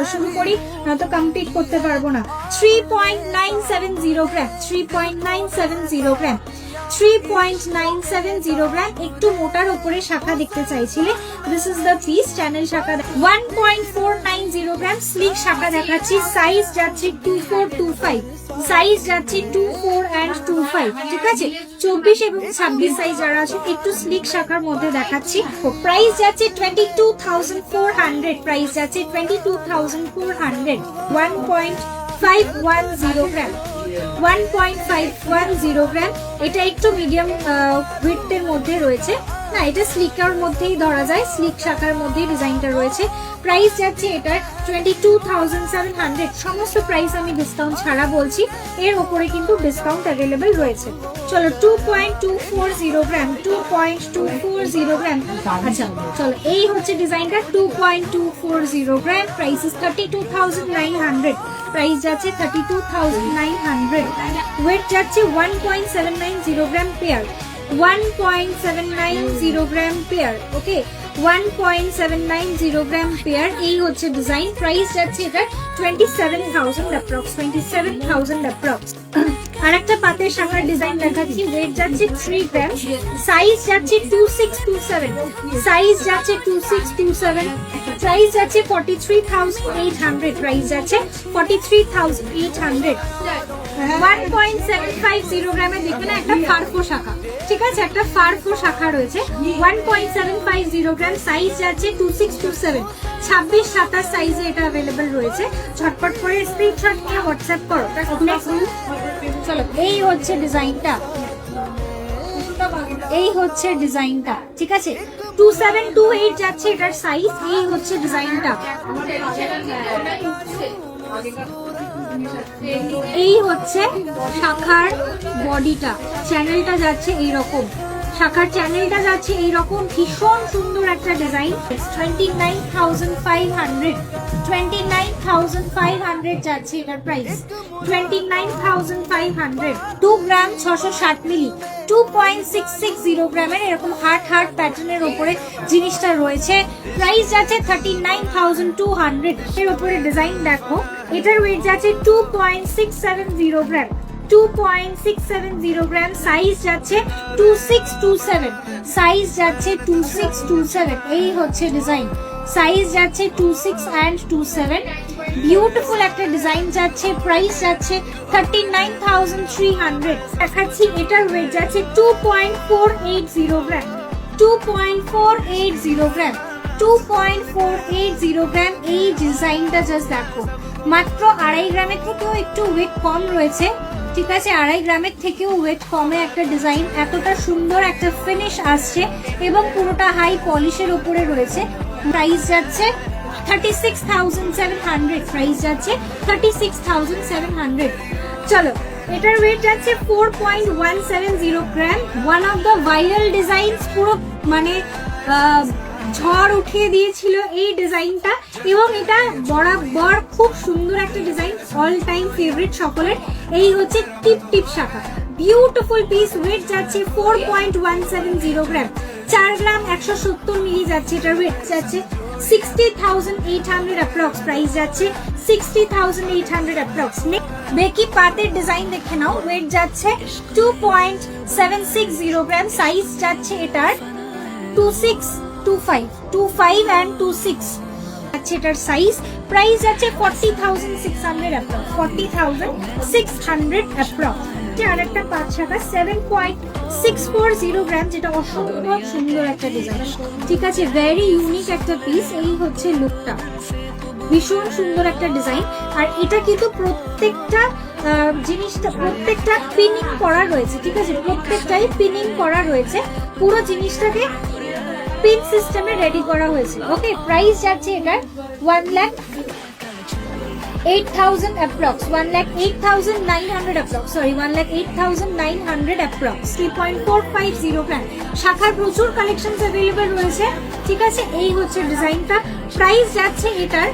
চলো শুরু করি, না তো কমপ্লিট করতে পারবো না। 3.970 গ্রাম, 3.970 গ্রাম, 3.970 গ্রাম। একটু মোটার উপরে শাখা দেখতে চাইছিলে, this is the piece, channel শাখা। 1.490 গ্রাম স্লিক শাখা দেখাচ্ছি, সাইজ যাচ্ছে 2425, সাইজ যাচ্ছে 24 and 25, ঠিক আছে? 24 এবং 26 সাইজ যারা আছে একটু স্লিক শাখার মধ্যে দেখাচ্ছি। প্রাইস যাচ্ছে 22,400, প্রাইস যাচ্ছে 22,400। 1.510 গ্রাম, 1.510 গ্রাম। এটা একটু মিডিয়াম উইডথের মধ্যে রয়েছে, না এটা স্লিকার মধ্যেই ধরা যায়, স্লিক শাখার মধ্যেই ডিজাইনটা রয়েছে। প্রাইস যাচ্ছে এটার 22,700। সমস্ত প্রাইস আমি ডিসকাউন্ট ছাড়া বলছি, এর উপরে কিন্তু ডিসকাউন্ট অ্যাভেলেবল রয়েছে। চলো 2.240 গ্রাম, 2.240 গ্রাম। আচ্ছা চলো, এই হচ্ছে ডিজাইনটা 2.240 গ্রাম, প্রাইস ইজ 32,900, প্রাইস যাচ্ছে 32,900। ওয়েট যাচ্ছে 1.790 গ্রাম পেয়ার, 1.790 গ্রাম পেয়ার, ওকে 1.790 গ্রাম পেয়ার। এই হচ্ছে ডিজাইন, প্রাইস যাচ্ছে এটা 27,000 অ্যাপ্রক্স, 27,000 অ্যাপ্রক্স। আর একটা পাতের শাখার ডিজাইন দেখাচ্ছি, ওয়েট যাচ্ছে 3 গ্রাম, সাইজ যাচ্ছে 2627, সাইজ যাচ্ছে 2627, প্রাইস যাচ্ছে 43,800, প্রাইস যাচ্ছে 43,800। 1.750 গ্রামে দেখবে না একটা ফারফো শাখা, ঠিক আছে, একটা ফারফো শাখা রয়েছে। 1.750 গ্রাম, সাইজ যাচ্ছে 2627, 26-27 সাইজে এটা অ্যাভেলেবল রয়েছে। ঝটপট করে স্ক্রিনশট নিয়ে হোয়াটসঅ্যাপ করো। চলো, এই হচ্ছে ডিজাইনটা, এই হচ্ছে ডিজাইনটা, ঠিক আছে। 2728 যাচ্ছে এটার সাইজ। এই হচ্ছে ডিজাইনটা, এই হচ্ছে শাখার বডিটা, চ্যানেলটা যাচ্ছে এইরকম, শাখার চ্যানেলটা যাচ্ছে এইরকম, ভীষণ সুন্দর একটা ডিজাইন। 29,500, 29,500 যাচ্ছে এটার প্রাইস, 29,500। 2 গ্রাম 660 মিলি, 2.660 গ্রামের এরকম হার্ট হার্ট প্যাটার্নের উপরে জিনিসটা রয়েছে। প্রাইস যাচ্ছে 39,200। এর উপরে ডিজাইন দেখো, এটার ওয়েট যাচ্ছে 2.670 গ্রাম, 2.670 গ্রাম, সাইজ যাচ্ছে 2627, সাইজ যাচ্ছে 2627। এই হচ্ছে ডিজাইন, সাইজ যাচ্ছে 26 and 27। বিউটিফুল একটা ডিজাইন যাচ্ছে, প্রাইস যাচ্ছে 39,300। দেখাচ্ছি এটার ওয়েট যাচ্ছে 2.480 গ্রাম, 2.480 গ্রাম, 2.480 গ্রাম। এই ডিজাইনটা জাস্ট দেখো, মাত্র 2.5 গ্রামের থেকেও একটু ওয়েট কম রয়েছে, ঠিক আছে, 2.5 গ্রামের থেকেও ওয়েট কমে একটা ডিজাইন। এতটা সুন্দর একটা ফিনিশ আসছে এবং পুরোটা হাই পলিশের উপরে রয়েছে। প্রাইস যাচ্ছে 36,700, প্রাইস যাচ্ছে 36,700। চলো, এটার ওয়েট যাচ্ছে 4.170 gram. One of the viral design, পুরো মানে ঝড় উঠিয়ে দিয়েছিল এই ডিজাইনটা, এবং এটা বরাবর খুব সুন্দর একটা ডিজাইন, অল টাইম ফেভারিট সকলের। এই হচ্ছে টিপ টিপ শাখা, বিউটিফুল পিস। ওয়েট যাচ্ছে 4.170 গ্রাম, 4 গ্রাম 170 মিলি যাচ্ছে। এটার ওয়েট যাচ্ছে 60,800 অ্যাপ্রক্স, প্রাইস যাচ্ছে 60,800 অ্যাপ্রক্স। বেকি পাতের ডিজাইন দেখে নাও, ওয়েট যাচ্ছে 2.760 গ্রাম, সাইজ যাচ্ছে এটার 2625 and 26 আছে এটার সাইজ। প্রাইস যাচ্ছে 40,600 অ্যাপ্রক্স, 40,600 অ্যাপ্রক্স। আরেকটা পাঁচ শাখা 7.640 গ্রাম, যেটা অসম্ভব সুন্দর একটা ডিজাইন, ঠিক আছে, ভেরি ইউনিক একটা পিস। এই হচ্ছে লুকটা, ভীষণ সুন্দর একটা ডিজাইন। আর এটা কিন্তু প্রত্যেকটা জিনিসটা, প্রত্যেকটা পিনিং করা রয়েছে, ঠিক আছে, প্রত্যেকটাই পিনিং করা রয়েছে, পুরো জিনিসটাকে পিন সিস্টেমে রেডি করা হয়েছে। ওকে, প্রাইস যাচ্ছে এটার 1,08,000 অ্যাপ্রক্স, 1,08,900 অ্যাপ্রক্স, সরি 1,08,900 অ্যাপ্রক্স। 3.450 গ্রাম, শাখার প্রচুর কালেকশন অ্যাভেলেবল রয়েছে, ঠিক আছে। এই হচ্ছে ডিজাইনটা, প্রাইস যাচ্ছে এটার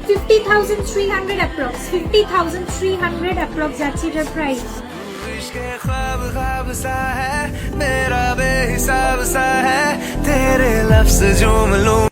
50,300 অ্যাপ্রক্স, 50,300 অ্যাপ্রক্স যাচ্ছে এটার প্রাইস। ख्वाब ख्वाब सा है मेरा बेहिसाब सा है तेरे लफ्ज़ जुमलों